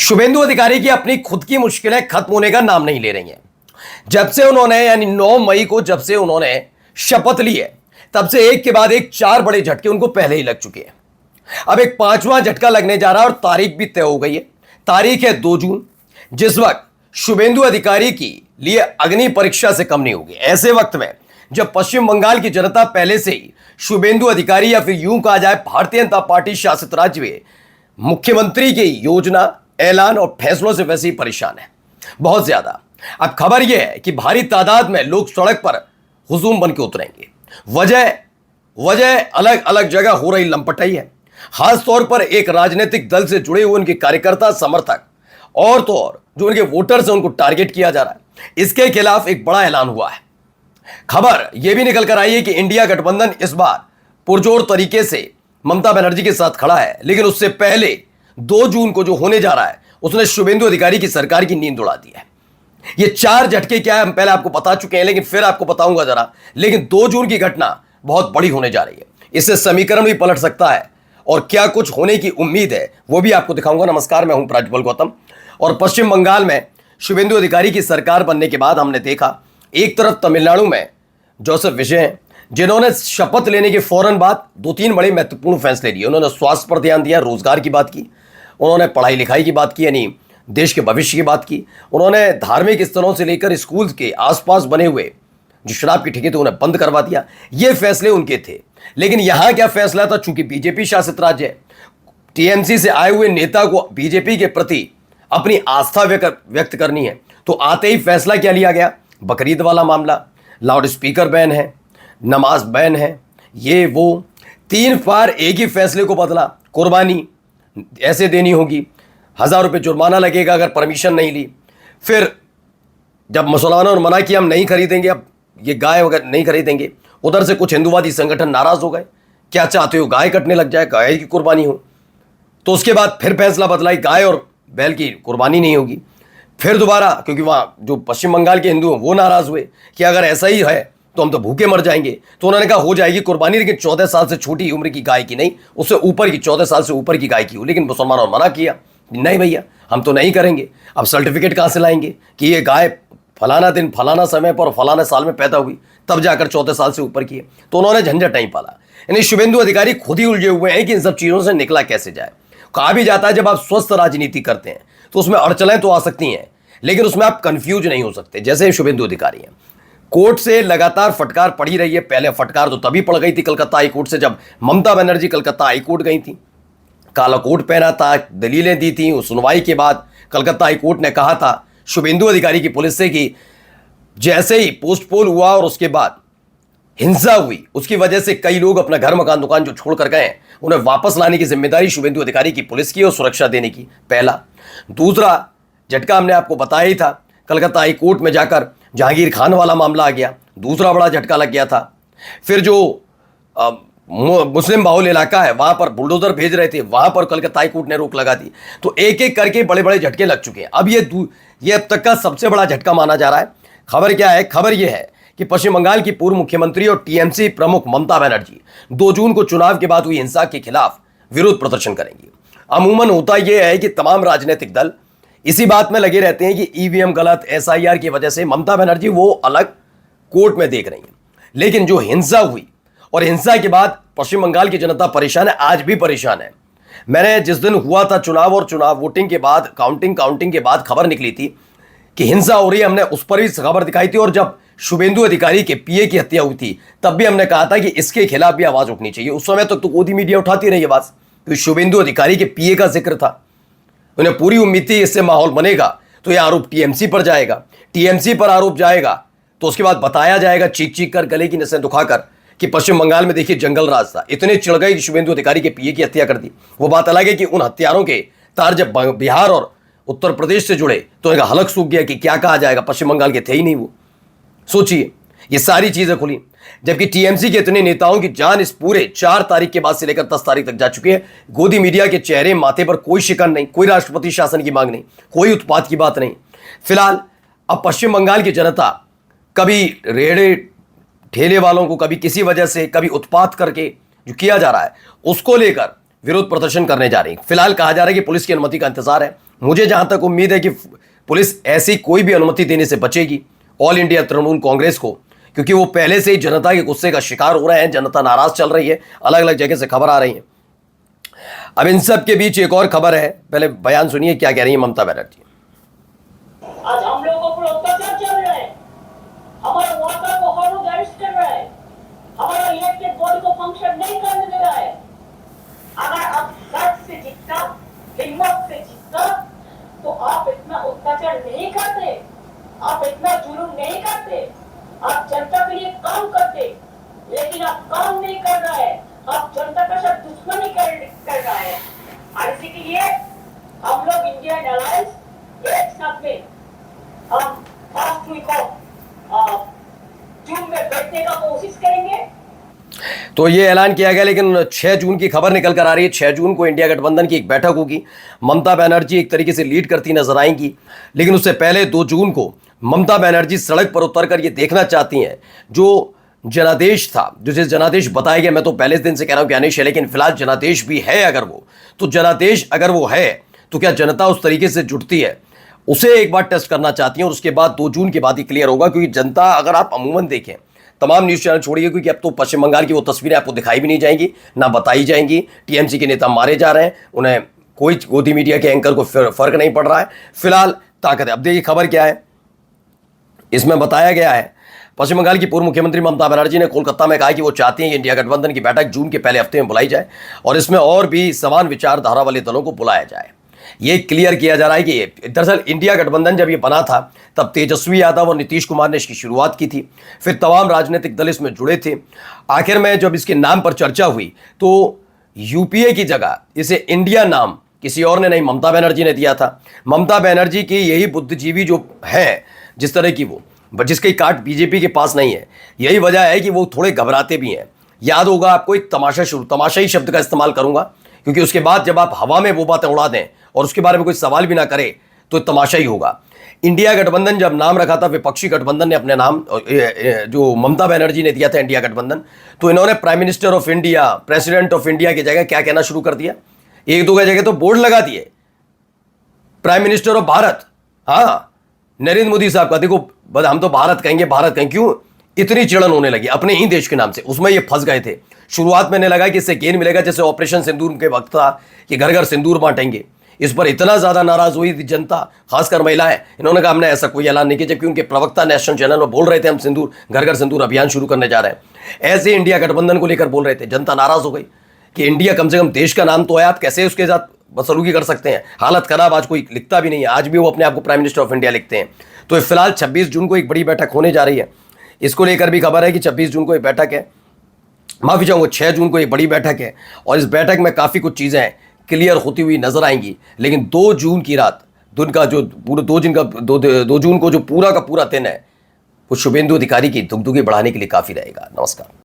शुभेंदु अधिकारी की अपनी खुद की मुश्किलें खत्म होने का नाम नहीं ले रही हैं। जब से उन्होंने यानी 9 मई को जब से उन्होंने शपथ ली है, तब से एक के बाद एक 4 बड़े झटके उनको पहले ही लग चुके हैं। अब एक 5वां झटका लगने जा रहा है और तारीख भी तय हो गई है। तारीख है 2 जून, जिस वक्त शुभेंदु अधिकारी की लिए अग्नि परीक्षा से कम नहीं होगी। ऐसे वक्त में जब पश्चिम बंगाल की जनता पहले से ही शुभेंदु अधिकारी या फिर यूं कहा जाए भारतीय जनता पार्टी शासित राज्य में मुख्यमंत्री की योजना, ऐलान और फैसलों से वैसे ही परेशान है, बहुत ज्यादा। अब खबर यह है कि भारी तादाद में लोग सड़क पर हुजूम बन के उतरेंगे। वजह अलग अलग जगह हो रही लंपटाई है। खासतौर पर एक राजनीतिक दल से जुड़े हुए उनके कार्यकर्ता, समर्थक और तो और जो उनके वोटर्स हैं उनको टारगेट किया जा रहा है। इसके खिलाफ एक बड़ा ऐलान हुआ है। खबर यह भी निकल कर आई है कि इंडिया गठबंधन इस बार पुरजोर तरीके से ममता बनर्जी के साथ खड़ा है, लेकिन उससे पहले 2 जून को जो होने जा रहा है उसने शुभेंदु अधिकारी की सरकार की नींद उड़ा दी है। ये 4 झटके क्या है हम पहले आपको बता चुके हैं, लेकिन फिर आपको बताऊंगा जरा। लेकिन 2 जून की घटना बहुत बड़ी होने जा रही है। इससे समीकरण भी पलट सकता है और क्या कुछ होने की उम्मीद है वो भी आपको दिखाऊंगा। नमस्कार, मैं हूं प्रज्वल गौतम। और पश्चिम बंगाल में शुभेंदु अधिकारी की सरकार बनने के बाद हमने देखा एक तरफ तमिलनाडु में जोसेफ विजय हैं, जिन्होंने शपथ लेने के फौरन बाद 2-3 बड़े महत्वपूर्ण फैसले लिए। उन्होंने स्वास्थ्य पर ध्यान दिया, रोजगार की बात की, उन्होंने पढ़ाई लिखाई की बात की, यानी देश के भविष्य की बात की। उन्होंने धार्मिक स्थलों से लेकर स्कूल के आसपास बने हुए जो शराब की ठेके थे उन्हें बंद करवा दिया। ये फैसले उनके थे। लेकिन यहां क्या फैसला था, चूंकि बीजेपी शासित राज्य है, टीएमसी से आए हुए नेता को बीजेपी के प्रति अपनी आस्था व्यक्त करनी है, तो आते ही फैसला क्या लिया गया, बकरीद वाला मामला, लाउड स्पीकर बैन है, नमाज बैन है, ये वो 3 बार एक ही फैसले को बदला। कुर्बानी ऐसे देनी होगी, 1000 रुपये जुर्माना लगेगा अगर परमिशन नहीं ली। फिर जब मुसलमानों ने मना किया हम नहीं खरीदेंगे, अब ये गाय वगैरह नहीं खरीदेंगे, उधर से कुछ हिंदुवादी संगठन नाराज हो गए। क्या चाहते हो, गाय कटने लग जाए, गाय की कुर्बानी हो? तो उसके बाद फिर फैसला बदला, गाय और बैल की कुर्बानी नहीं होगी। फिर दोबारा, क्योंकि वहाँ जो पश्चिम बंगाल के हिंदू हैं वो नाराज हुए कि अगर ऐसा ही है तो हम तो भूखे मर जाएंगे। तो उन्होंने कहा हो जाएगी कुर्बानी, लेकिन 14 साल से छोटी उम्र की गाय की नहीं, उससे ऊपर की 14 साल से ऊपर की गाय की हो। लेकिन मुसलमानों ने मना किया, नहीं भैया हम तो नहीं करेंगे। अब सर्टिफिकेट कहाँ से लाएंगे कि ये गाय फलाना दिन फलाना समय पर फलाना साल में पैदा हुई, तब जाकर 14 साल से ऊपर की है। तो उन्होंने झंझट नहीं पाला। यानी शुभेंदु अधिकारी खुद ही उलझे हुए हैं कि इन सब चीज़ों से निकला कैसे जाए। कहा भी जाता है जब आप स्वस्थ राजनीति करते हैं तो उसमें अड़चनें तो आ सकती हैं, लेकिन उसमें आप कंफ्यूज नहीं हो सकते। जैसे शुभेंदु अधिकारी हैं, कोर्ट से लगातार फटकार पड़ी रही है। पहले फटकार तो तभी पड़ गई थी कलकत्ता हाईकोर्ट से, जब ममता बनर्जी कलकत्ता हाईकोर्ट गई थी, काला कोट पहना था, दलीलें दी थी। उस सुनवाई के बाद कलकत्ता हाईकोर्ट ने कहा था शुभेंदु अधिकारी की पुलिस से कि जैसे ही पोस्टपोन हुआ और उसके बाद हिंसा हुई, उसकी वजह से कई लोग अपना घर मकान दुकान जो छोड़ कर गए, उन्हें वापस लाने की जिम्मेदारी शुभेंदु अधिकारी की पुलिस की और सुरक्षा देने की, पहला। दूसरा झटका हमने आपको बताया ही था, कलकत्ता हाई कोर्ट में जाकर जहांगीर खान वाला मामला आ गया, दूसरा बड़ा झटका लग गया था। फिर जो मुस्लिम बाहुल इलाका है वहां पर बुलडोजर भेज रहे थे, वहां पर कलकत्ता हाई कोर्ट ने रोक लगा दी। तो एक एक करके बड़े बड़े झटके लग चुके हैं। अब ये अब तक का सबसे बड़ा झटका माना जा रहा है। खबर क्या है, खबर यह है कि पश्चिम बंगाल की पूर्व मुख्यमंत्री और टीएमसी प्रमुख ममता बनर्जी 2 जून को चुनाव के बाद हुई हिंसा के खिलाफ विरोध प्रदर्शन करेंगी। अमूमन होता यह है कि तमाम राजनीतिक दल इसी बात में लगे रहते हैं कि ईवीएम गलत, एसआईआर की वजह से ममता बनर्जी वो अलग कोर्ट में देख रही हैं। लेकिन जो हिंसा हुई और हिंसा के बाद पश्चिम बंगाल की जनता परेशान है, आज भी परेशान है। मैंने जिस दिन हुआ था चुनाव और चुनाव वोटिंग के बाद काउंटिंग के बाद खबर निकली थी कि हिंसा हो रही है, हमने उस पर भी खबर दिखाई थी। और जब शुभेंदु अधिकारी के पीए की हत्या हुई थी तब भी हमने कहा था कि इसके खिलाफ भी आवाज उठनी चाहिए। उस समय तक तो गोदी मीडिया उठाती रही आवाज, क्योंकि शुभेंदु अधिकारी के पीए का जिक्र था। उन्हें पूरी उम्मीद थी इससे माहौल बनेगा तो यह आरोप टीएमसी पर जाएगा, टीएमसी पर आरोप जाएगा तो उसके बाद बताया जाएगा चीख चीख कर, गले की नसें दुखाकर कि पश्चिम बंगाल में देखिए जंगल राज था। इतने चिढ़ गए कि शुभेंदु अधिकारी के पीए की हत्या कर दी। वो बात अलग है कि उन हत्यारों के तार जब बिहार और उत्तर प्रदेश से जुड़े तो इनका हलक सूख गया कि क्या कहा जाएगा, पश्चिम बंगाल के थे ही नहीं वो। सोचिए, ये सारी चीजें खुली, जबकि टीएमसी के इतने नेताओं की जान इस पूरे 4 तारीख के बाद से लेकर 10 तारीख तक जा चुकी है। गोदी मीडिया के चेहरे माथे पर कोई शिकन नहीं, कोई राष्ट्रपति शासन की मांग नहीं, कोई उत्पात की बात नहीं। फिलहाल अब पश्चिम बंगाल की जनता कभी रेड़े ठेले वालों को, कभी किसी वजह से, कभी उत्पात करके जो किया जा रहा है उसको लेकर विरोध प्रदर्शन करने जा रही है। फिलहाल कहा जा रहा है कि पुलिस की अनुमति का इंतजार है। मुझे जहां तक उम्मीद है कि पुलिस ऐसी कोई भी अनुमति देने से बचेगी ऑल इंडिया तृणमूल कांग्रेस को, क्योंकि वो पहले से ही जनता के गुस्से का शिकार हो रहे हैं। जनता नाराज चल रही है, अलग अलग जगह से खबर आ रही है। अब इन सब के बीच एक और खबर है, पहले बयान सुनिए क्या कह रही है ममता बनर्जी। आज हम लोगों पर अत्याचार चल रहा है, हमारे वर्कर को हर रोज अरेस्ट कर रहा है, हमारा इलेक्टेड बॉडी को फंक्शन नहीं करने दे रहा है। अगर आप गट से जीतता, हिम्मत से जीतता, तो आप इतना अत्याचार नहीं करते, आप इतना जुल्म नहीं करते, आप जनता के लिए काम करते। लेकिन आप काम नहीं कर रहा है, आप जनता के साथ दुश्मनी कर रहा है। और इसी के लिए हम लोग इंडियन अलायंस एक साथ में हम फर्स्ट वीक ऑफ जून में बैठने का कोशिश करेंगे। तो ये ऐलान किया गया, लेकिन 6 जून की खबर निकल कर आ रही है। 6 जून को इंडिया गठबंधन की एक बैठक होगी। ममता बनर्जी एक तरीके से लीड करती नजर आएंगी, लेकिन उससे पहले 2 जून को ममता बनर्जी सड़क पर उतरकर ये देखना चाहती हैं जो जनादेश था, जिसे जनादेश बताया गया। मैं तो पहले दिन से कह रहा हूं कि अनिश है, लेकिन फिलहाल जनादेश भी है। अगर वो तो जनादेश अगर वो है तो क्या जनता उस तरीके से जुटती है, उसे एक बार टेस्ट करना चाहती हैं। और उसके बाद 2 जून के बाद ही क्लियर होगा, क्योंकि जनता, अगर आप अमूमन देखें तमाम न्यूज़ चैनल छोड़िए, क्योंकि अब तो पश्चिम बंगाल की वो तस्वीरें आपको दिखाई भी नहीं जाएंगी, ना बताई जाएंगी। टीएमसी के नेता मारे जा रहे हैं, उन्हें कोई गोदी मीडिया के एंकर को फर्क नहीं पड़ रहा है। फिलहाल ताकत है। अब देखिए खबर क्या है, इसमें बताया गया है पश्चिम बंगाल की पूर्व मुख्यमंत्री ममता बनर्जी ने कोलकाता में कहा कि वो चाहती हैं कि इंडिया गठबंधन की बैठक जून के पहले हफ्ते में बुलाई जाए और इसमें और भी समान विचारधारा वाले दलों को बुलाया जाए। ये क्लियर किया जा रहा है कि दरअसल इंडिया गठबंधन जब ये बना था तब तेजस्वी यादव और नीतीश कुमार ने इसकी शुरुआत की थी, फिर तमाम राजनीतिक दल इसमें जुड़े थे। आखिर में जब इसके नाम पर चर्चा हुई तो यूपीए की जगह इसे इंडिया नाम किसी और ने नहीं, ममता बनर्जी ने दिया था। ममता बनर्जी की यही बुद्धिजीवी जो है, जिस तरह की वो, जिसकी काट बीजेपी के पास नहीं है, यही वजह है कि वो थोड़े घबराते भी हैं। याद होगा आपको, एक तमाशाई शब्द का इस्तेमाल करूंगा, क्योंकि उसके बाद जब आप हवा में वो बातें उड़ा दें और उसके बारे में कोई सवाल भी ना करे तो तमाशा ही होगा। इंडिया गठबंधन जब नाम रखा था विपक्षी गठबंधन ने अपने नाम, जो ममता बनर्जी ने दिया था इंडिया गठबंधन, तो इन्होंने prime minister of India, president of India की जगह क्या कहना शुरू कर दिया, 1-2 जगह तो बोर्ड लगा दिए, प्राइम मिनिस्टर ऑफ भारत। हाँ, नरेंद्र मोदी साहब का देखो, हम तो भारत कहेंगे, भारत कहें, क्यों इतनी चिड़न होने लगी अपने ही देश के नाम से। उसमें ये फंस गए थे। शुरुआत में लगा कि इससे गेन मिलेगा, जैसे ऑपरेशन सिंदूर के वक्त था कि घर घर सिंदूर बांटेंगे। इस पर इतना ज्यादा नाराज हुई थी जनता, खासकर महिलाएं। इन्होंने कहा हमने ऐसा कोई ऐलान नहीं किया, जबकि उनके प्रवक्ता नेशनल चैनल में बोल रहे थे हम सिंदूर, घर घर सिंदूर अभियान शुरू करने जा रहे हैं। ऐसे इंडिया गठबंधन को लेकर बोल रहे थे। जनता नाराज हो गई कि इंडिया कम से कम देश का नाम तो है, आप कैसे उसके साथ बदसलूकी कर सकते हैं। हालत खराब, आज कोई लिखता भी नहीं है, आज भी वो अपने आप को प्राइम मिनिस्टर ऑफ इंडिया लिखते हैं। तो फिलहाल 26 जून को एक बड़ी बैठक होने जा रही है। इसको लेकर भी खबर है कि 26 जून को एक बैठक है, माफी चाहूंगा 6 जून को एक बड़ी बैठक है, और इस बैठक में काफी कुछ चीजें क्लियर होती हुई नजर आएंगी। लेकिन 2 जून की रात, दिन का जो पूरा 2 जून को जो पूरा का पूरा दिन है, वो शुभेंदु अधिकारी की दुगदुगी बढ़ाने के लिए काफी रहेगा। नमस्कार।